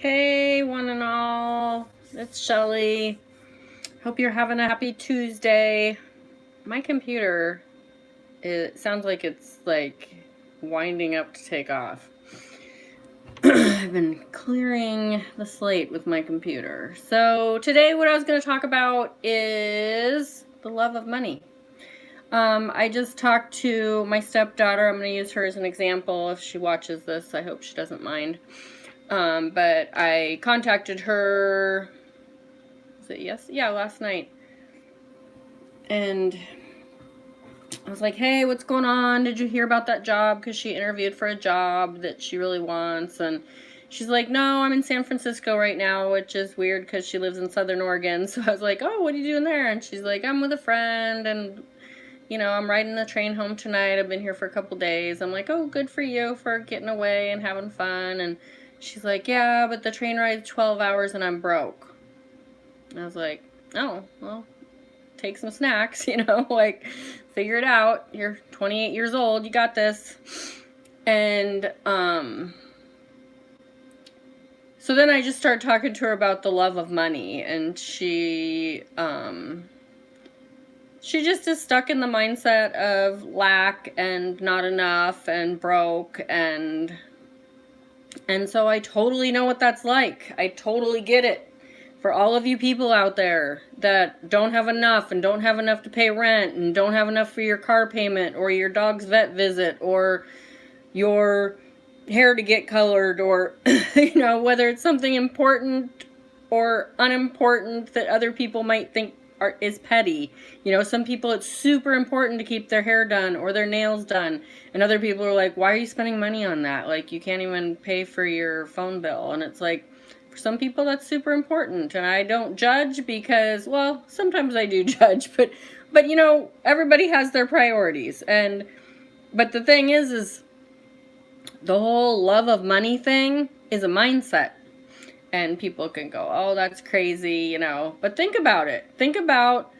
Hey, one and all. It's Shelly. Hope you're having a happy Tuesday. My computer, it sounds like it's winding up to take off. I've been clearing the slate with my computer. So today what I was going to talk about is the love of money. I just talked to my stepdaughter. I'm going to use her as an example. If she watches this, I hope she doesn't mind. But I contacted her, was it last night. And I was like, hey, what's going on? Did you hear about that job? Because she interviewed for a job that she really wants. And she's like, no, I'm in San Francisco right now, which is weird because she lives in Southern Oregon. So I was like, oh, what are you doing there? And she's like, I'm with a friend and, you know, I'm riding the train home tonight. I've been here for a couple days. I'm like, oh, good for you for getting away and having fun. And she's like, yeah, but the train ride's 12 hours and I'm broke. And I was like, oh, well, take some snacks, you know, figure it out. You're 28 years old. You got this. And, so then I just started talking to her about the love of money, and she just is stuck in the mindset of lack and not enough and broke, and so I totally know what that's like. I totally get it. For all of you people out there that don't have enough and don't have enough to pay rent and don't have enough for your car payment or your dog's vet visit or your hair to get colored, or you know, whether it's something important or unimportant that other people might think is petty. You know, some people it's super important to keep their hair done or their nails done, and other people are like, why are you spending money on that? Like, you can't even pay for your phone bill. And it's like, for some people that's super important, and I don't judge because, well, sometimes I do judge, but you know, everybody has their priorities. But the thing is the whole love of money thing is a mindset. And people can go, oh, that's crazy, you know. But think about it. Think about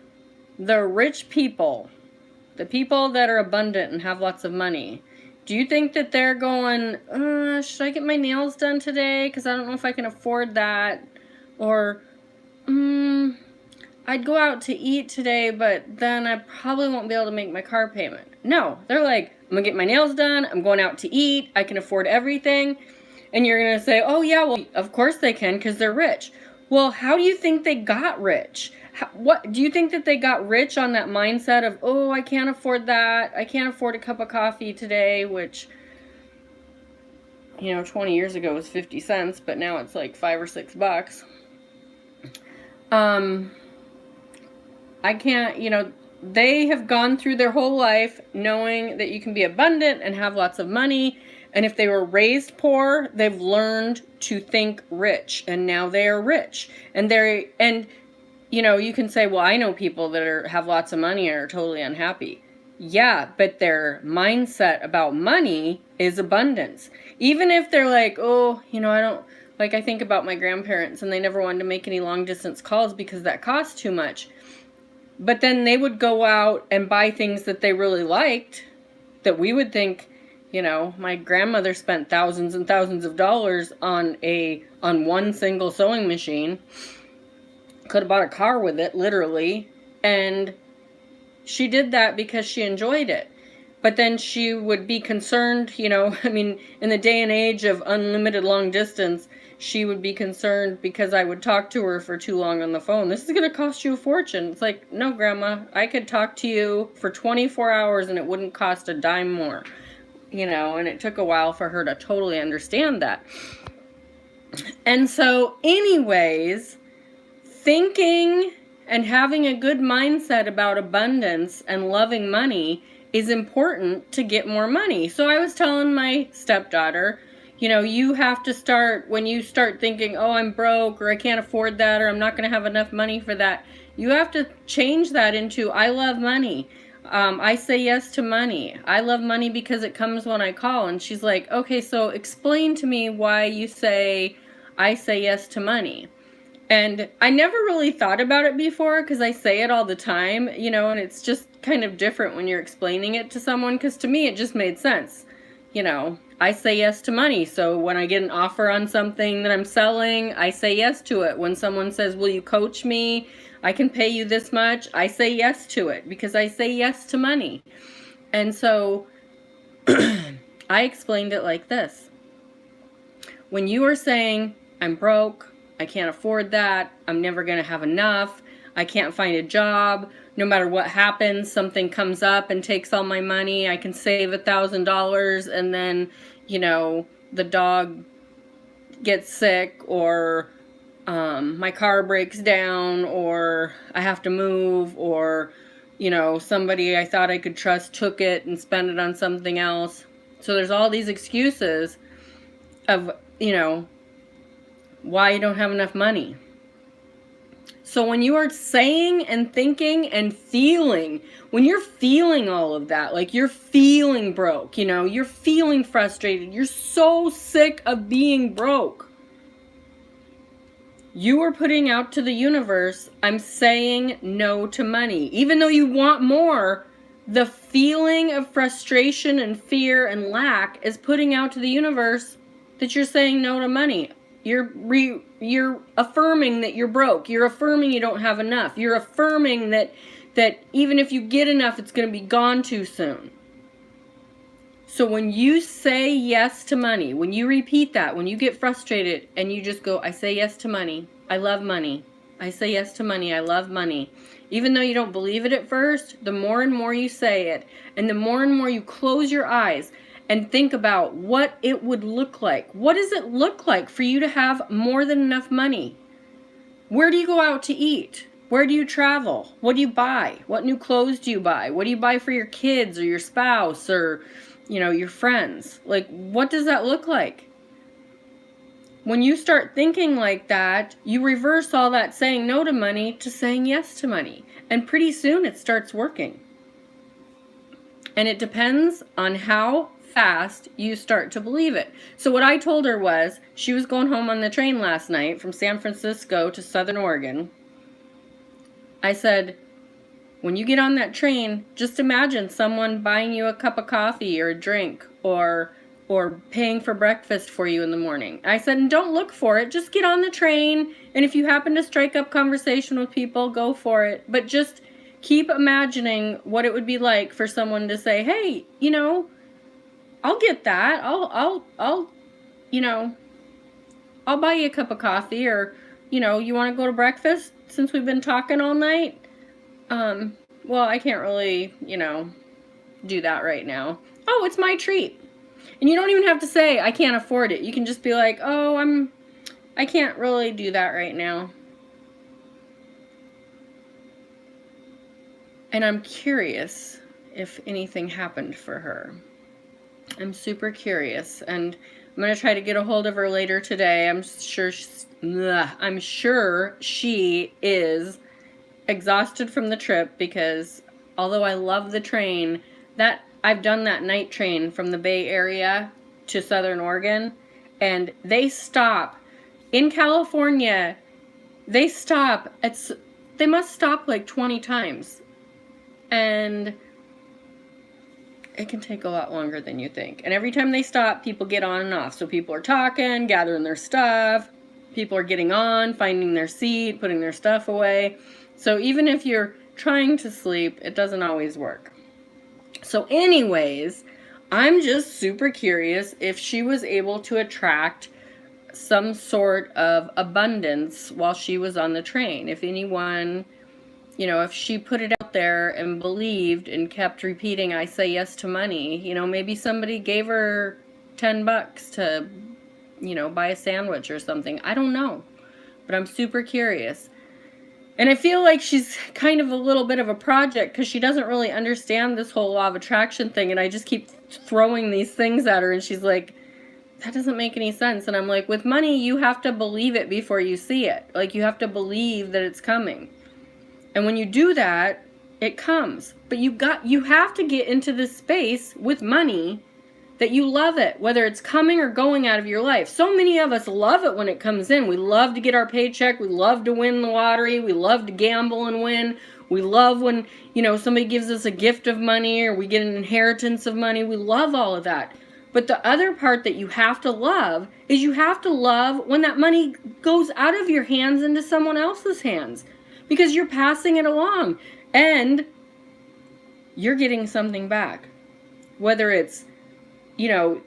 the rich people, the people that are abundant and have lots of money. Do you think that they're going, should I get my nails done today? Because I don't know if I can afford that. Or, I'd go out to eat today, but then I probably won't be able to make my car payment. No, they're like, I'm going to get my nails done. I'm going out to eat. I can afford everything. And you're going to say, oh, yeah, well, of course they can because they're rich. Well, how do you think they got rich? What do you think that they got rich on that mindset of, oh, I can't afford that. I can't afford a cup of coffee today, which, you know, 20 years ago was 50 cents, but now it's like $5 or $6. I can't, you know, they have gone through their whole life knowing that you can be abundant and have lots of money. And if they were raised poor, they've learned to think rich, and now they are rich. And you know, you can say, well, I know people that have lots of money and are totally unhappy. Yeah, but their mindset about money is abundance. Even if they're like, oh, you know, I think about my grandparents, and they never wanted to make any long distance calls because that cost too much. But then they would go out and buy things that they really liked, that we would think, you know, my grandmother spent thousands and thousands of dollars on one single sewing machine. Could have bought a car with it, literally. And she did that because she enjoyed it. But then she would be concerned, you know, I mean, in the day and age of unlimited long distance, she would be concerned because I would talk to her for too long on the phone. This is going to cost you a fortune. It's like, no, Grandma, I could talk to you for 24 hours and it wouldn't cost a dime more. You know, and it took a while for her to totally understand that. And so anyways, thinking and having a good mindset about abundance and loving money is important to get more money. So I was telling my stepdaughter, you know, you have to start, when you start thinking, oh, I'm broke, or I can't afford that, or I'm not going to have enough money for that, you have to change that into, I love money. I say yes to money. I love money because it comes when I call. And she's like, okay, so explain to me why you say, I say yes to money. And I never really thought about it before because I say it all the time, you know, and it's just kind of different when you're explaining it to someone, because to me it just made sense. You know, I say yes to money. So when I get an offer on something that I'm selling, I say yes to it. When someone says, will you coach me? I can pay you this much. I say yes to it because I say yes to money. And so I explained it like this. When you are saying, I'm broke, I can't afford that, I'm never going to have enough, I can't find a job, no matter what happens, something comes up and takes all my money, I can save $1,000 and then, the dog gets sick, or my car breaks down, or I have to move, or, somebody I thought I could trust took it and spent it on something else. So there's all these excuses of, why you don't have enough money. So when you are saying and thinking and feeling, when you're feeling all of that, like you're feeling broke, you're feeling frustrated, you're so sick of being broke, you are putting out to the universe, I'm saying no to money. Even though you want more, the feeling of frustration and fear and lack is putting out to the universe that you're saying no to money. You're affirming that you're broke. You're affirming you don't have enough. You're affirming that even if you get enough, it's going to be gone too soon. So when you say yes to money, when you repeat that, when you get frustrated and you just go, I say yes to money. I love money. I say yes to money. I love money. Even though you don't believe it at first, the more and more you say it, and the more and more you close your eyes and think about what it would look like. What does it look like for you to have more than enough money? Where do you go out to eat? Where do you travel? What do you buy? What new clothes do you buy? What do you buy for your kids or your spouse or, your friends? Like, what does that look like? When you start thinking like that, you reverse all that saying no to money to saying yes to money. And pretty soon it starts working. And it depends on how fast you start to believe it. So what I told her was, she was going home on the train last night from San Francisco to Southern Oregon. I said, when you get on that train, just imagine someone buying you a cup of coffee or a drink or paying for breakfast for you in the morning. I said, and don't look for it. Just get on the train. And if you happen to strike up conversation with people, go for it. But just keep imagining what it would be like for someone to say, hey, I'll get that. I'll buy you a cup of coffee, or, you want to go to breakfast since we've been talking all night? Well, I can't really, do that right now. Oh, it's my treat. And you don't even have to say, I can't afford it. You can just be like, oh, I can't really do that right now. And I'm curious if anything happened for her. I'm super curious, and I'm going to try to get a hold of her later today. I'm sure she is exhausted from the trip, because although I love the train, that I've done that night train from the Bay Area to Southern Oregon, and they stop in California. They must stop like 20 times, and it can take a lot longer than you think. And every time they stop, people get on and off. So people are talking, gathering their stuff. People are getting on, finding their seat, putting their stuff away. So even if you're trying to sleep, it doesn't always work. So anyways, I'm just super curious if she was able to attract some sort of abundance while she was on the train. If anyone, if she put it out there and believed and kept repeating, I say yes to money, maybe somebody gave her $10 to, buy a sandwich or something. I don't know, but I'm super curious. And I feel like she's kind of a little bit of a project, because she doesn't really understand this whole law of attraction thing. And I just keep throwing these things at her, and she's like, that doesn't make any sense. And I'm like, with money, you have to believe it before you see it. Like, you have to believe that it's coming. And when you do that, it comes. But you have to get into this space with money that you love it, whether it's coming or going out of your life. So many of us love it when it comes in. We love to get our paycheck. We love to win the lottery. We love to gamble and win. We love when, somebody gives us a gift of money, or we get an inheritance of money. We love all of that. But the other part that you have to love is you have to love when that money goes out of your hands into someone else's hands, because you're passing it along and you're getting something back. Whether it's, you know,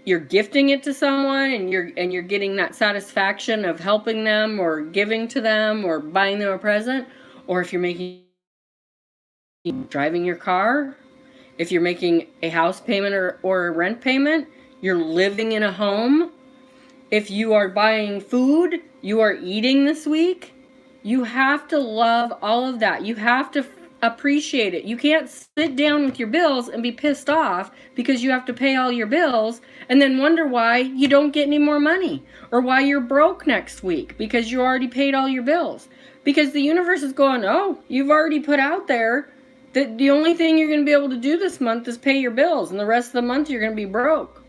you're gifting it to someone and you're getting that satisfaction of helping them or giving to them or buying them a present, or if you're driving your car, if you're making a house payment or a rent payment, you're living in a home, if you are buying food, you are eating this week, you have to love all of that. You have to appreciate it. You can't sit down with your bills and be pissed off because you have to pay all your bills and then wonder why you don't get any more money or why you're broke next week because you already paid all your bills. Because the universe is going, oh, you've already put out there that the only thing you're going to be able to do this month is pay your bills, and the rest of the month you're going to be broke.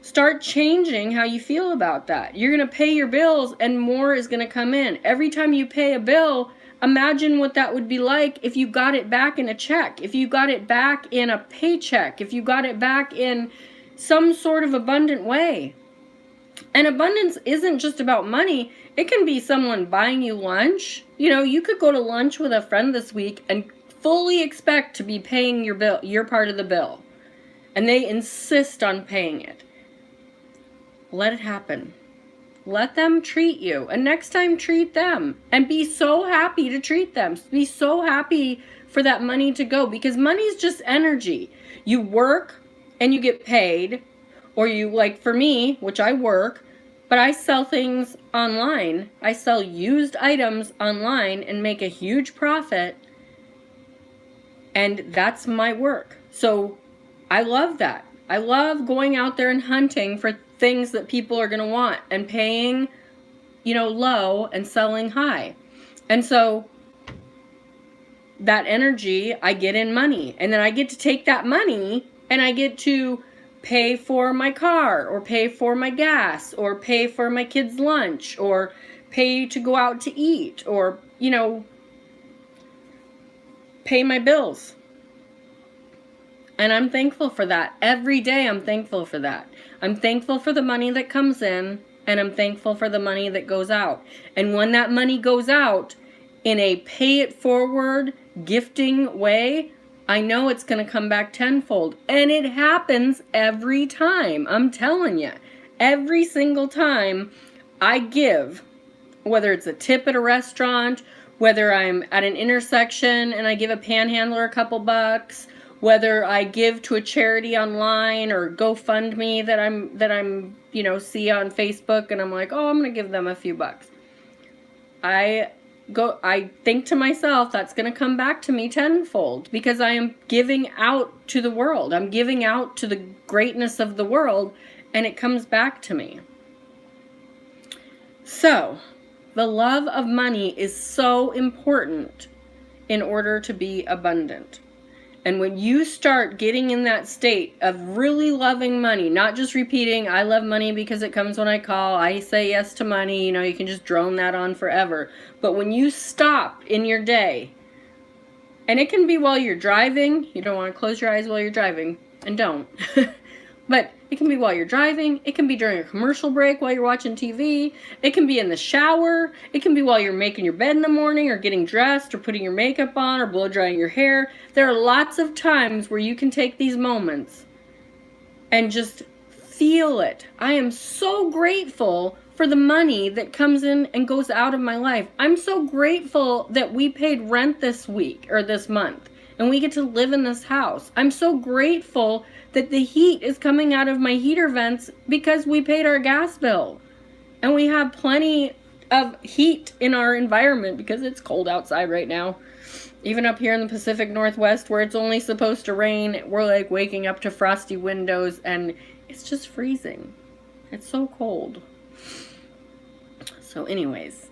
Start changing how you feel about that. You're going to pay your bills and more is going to come in. Every time you pay a bill, imagine what that would be like if you got it back in a check, if you got it back in a paycheck, if you got it back in some sort of abundant way. And abundance isn't just about money. It can be someone buying you lunch. You know, you could go to lunch with a friend this week and fully expect to be paying your bill, your part of the bill, and they insist on paying it. Let it happen. Let them treat you, and next time treat them, and be so happy to treat them. Be so happy for that money to go, because money is just energy. You work and you get paid, or you, like for me, which I work, but I sell things online. I sell used items online and make a huge profit. And that's my work. So I love that. I love going out there and hunting for things that people are going to want and paying, you know, low and selling high. And so that energy I get in money. And then I get to take that money and I get to pay for my car or pay for my gas or pay for my kids' lunch or pay to go out to eat or, you know, pay my bills. And I'm thankful for that. Every day I'm thankful for that. I'm thankful for the money that comes in, and I'm thankful for the money that goes out. And when that money goes out in a pay it forward, gifting way, I know it's going to come back tenfold. And it happens every time. I'm telling you. Every single time I give, whether it's a tip at a restaurant, whether I'm at an intersection and I give a panhandler a couple bucks, whether I give to a charity online or GoFundMe that I'm you know, see on Facebook and I'm like, oh, I'm going to give them a few bucks. I think to myself, that's going to come back to me tenfold because I am giving out to the world. I'm giving out to the greatness of the world, and it comes back to me. So, the love of money is so important in order to be abundant. And when you start getting in that state of really loving money, not just repeating, I love money because it comes when I call, I say yes to money, you know, you can just drone that on forever. But when you stop in your day, and it can be while you're driving, you don't want to close your eyes while you're driving, and don't. But it can be while you're driving, it can be during a commercial break while you're watching TV, it can be in the shower, it can be while you're making your bed in the morning or getting dressed or putting your makeup on or blow drying your hair. There are lots of times where you can take these moments and just feel it. I am so grateful for the money that comes in and goes out of my life. I'm so grateful that we paid rent this week or this month and we get to live in this house. I'm so grateful that the heat is coming out of my heater vents because we paid our gas bill. And we have plenty of heat in our environment because it's cold outside right now. Even up here in the Pacific Northwest where it's only supposed to rain, we're like waking up to frosty windows and it's just freezing. It's so cold. So anyways,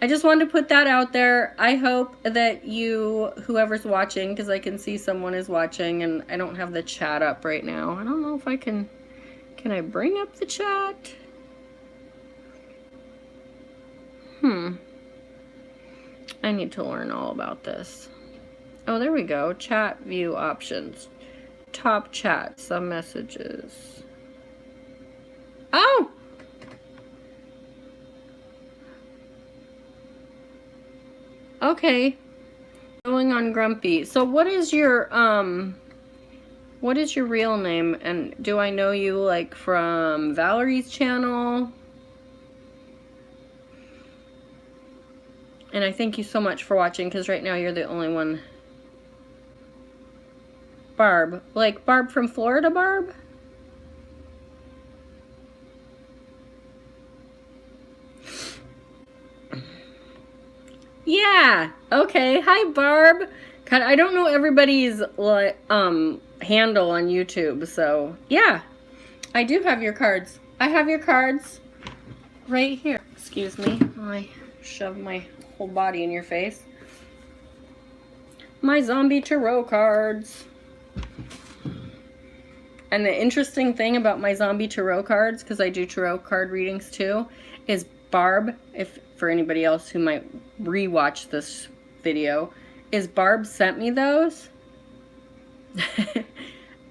I just wanted to put that out there. I hope that you, whoever's watching, because I can see someone is watching and I don't have the chat up right now. I don't know if I can I bring up the chat? I need to learn all about this. Oh, there we go. Chat view options. top chat, some messages. Oh! Okay. Going on Grumpy. So what is your real name? And do I know you like from Valerie's channel? And I thank you so much for watching, because right now you're the only one. Barb. Like Barb from Florida, Barb? Yeah. Okay. Hi, Barb. God, I don't know everybody's handle on YouTube, so yeah. I do have your cards. I have your cards right here. Excuse me. I shove my whole body in your face. My zombie tarot cards. And the interesting thing about my zombie tarot cards, because I do tarot card readings too, is Barb, if for anybody else who might rewatch this video, is Barb sent me those.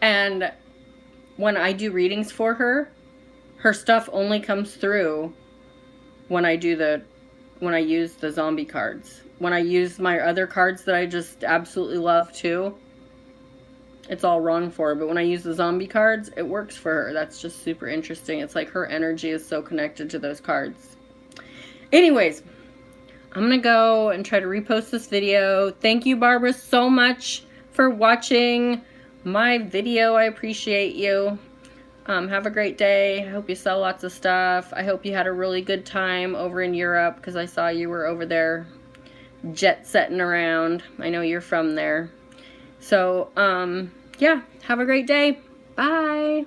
And when I do readings for her, her stuff only comes through when I use the zombie cards. When I use my other cards that I just absolutely love too, it's all wrong for her. But when I use the zombie cards, it works for her. That's just super interesting. It's like her energy is so connected to those cards. Anyways, I'm gonna go and try to repost this video. Thank you, Barbara, so much for watching my video. I appreciate you. Have a great day. I hope you sell lots of stuff. I hope you had a really good time over in Europe, because I saw you were over there jet setting around. I know you're from there. So, yeah, have a great day. Bye.